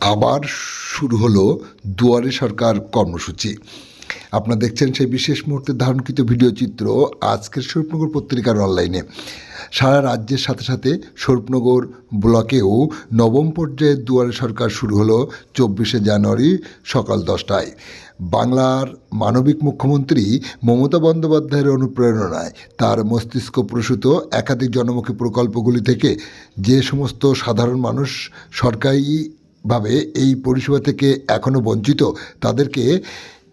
আবার শুরু হলো দুয়ারে সরকার কর্মসূচি। আপনারা দেখছেন সেই বিশেষ মুহূর্তে ধারণকৃত ভিডিও চিত্র আজকের স্বরূপনগর পত্রিকার অনলাইনে। সারা রাজ্যের সাথে সাথে স্বরূপনগর ব্লকেও নবম পর্যায়ে দুয়ারে সরকার শুরু হলো 24শে জানুয়ারি সকাল 10টায়। বাংলার মানবিক মুখ্যমন্ত্রী মমতা বন্দ্যোপাধ্যায়ের অনুপ্রেরণায় তার মস্তিষ্ক প্রসূত একাধিক জনমুখী প্রকল্পগুলি থেকে যে সমস্ত সাধারণ মানুষ সরকারিভাবে এই পরিষেবা থেকে এখনও বঞ্চিত, তাদেরকে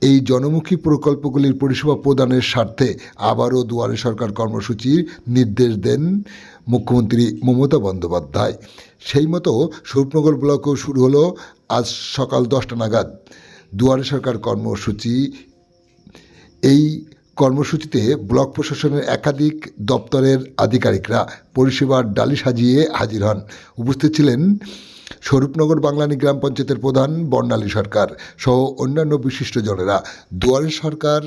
এই জনমুখী প্রকল্পগুলির পরিষেবা প্রদানের স্বার্থে আবারও দুয়ারে সরকার কর্মসূচির নির্দেশ দেন মুখ্যমন্ত্রী মমতা বন্দ্যোপাধ্যায়। সেই মতো স্বরূপনগর ব্লকেও শুরু হলো আজ সকাল 10টা নাগাদ দুয়ারে সরকার কর্মসূচি। এই কর্মসূচিতে ব্লক প্রশাসনের একাধিক দপ্তরের আধিকারিকরা পরিষেবার ডালি সাজিয়ে হাজির হন। উপস্থিত ছিলেন স্বরূপনগর বাংলানি গ্রাম পঞ্চায়েতের প্রধান বর্ণালী সরকার সহ অন্যান্য বিশিষ্টজনেরা। দুয়ারে সরকার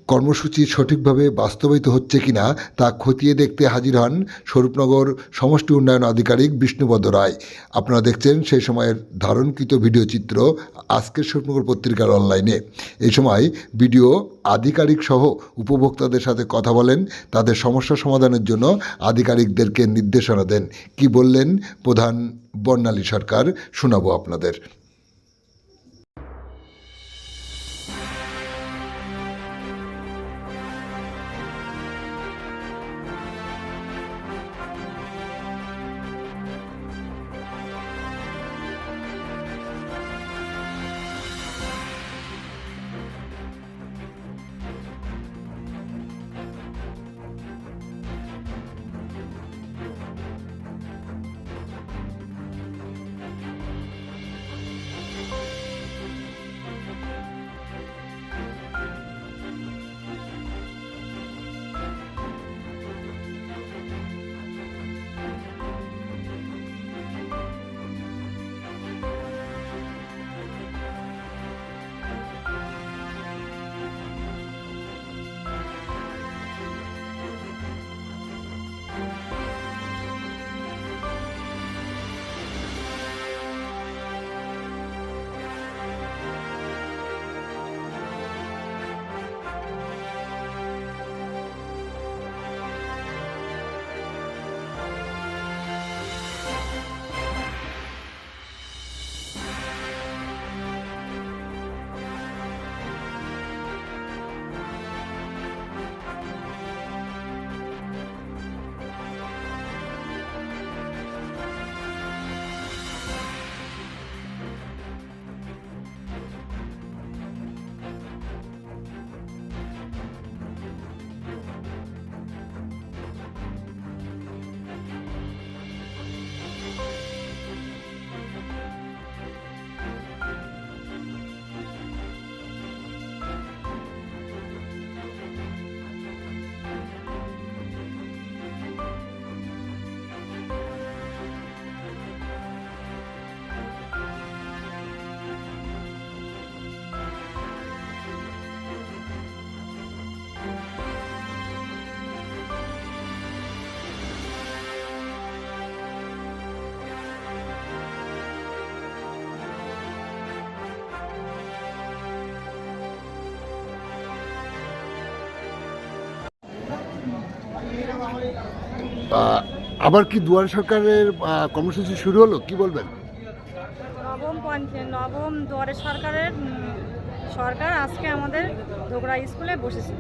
কর্মসূচি সঠিকভাবে বাস্তবায়িত হচ্ছে কিনা তা খতিয়ে দেখতে হাজির হন স্বরূপনগর সমষ্টি উন্নয়ন আধিকারিক বিষ্ণুপদ রায়। আপনারা দেখছেন সেই সময়ের ধারণকৃত ভিডিও চিত্র আজকের স্বরূপনগর পত্রিকার অনলাইনে। এই সময় ভিডিও আধিকারিক সহ উপভোক্তাদের সাথে কথা বলেন, তাদের সমস্যা সমাধানের জন্য আধিকারিকদেরকে নির্দেশনা দেন। কি বললেন প্রধান বর্ণালী সরকার শোনাবো আপনাদের। আবার কি দুয়ারে সরকারের কর্মসূচি শুরু হলো, কি বলবেন? নবম দুয়ারে সরকারের সরকার আজকে আমাদের ধোকরা স্কুলে বসেছে।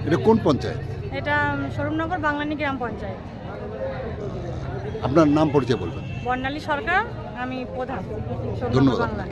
এটা কোন পঞ্চায়েত? এটা স্বরূপনগর বাংলানি গ্রাম পঞ্চায়েত। আপনার নাম পরিচয় বলবেন। বর্ণালী সরকার, আমি প্রধান ধন্যবাদ বাংলা।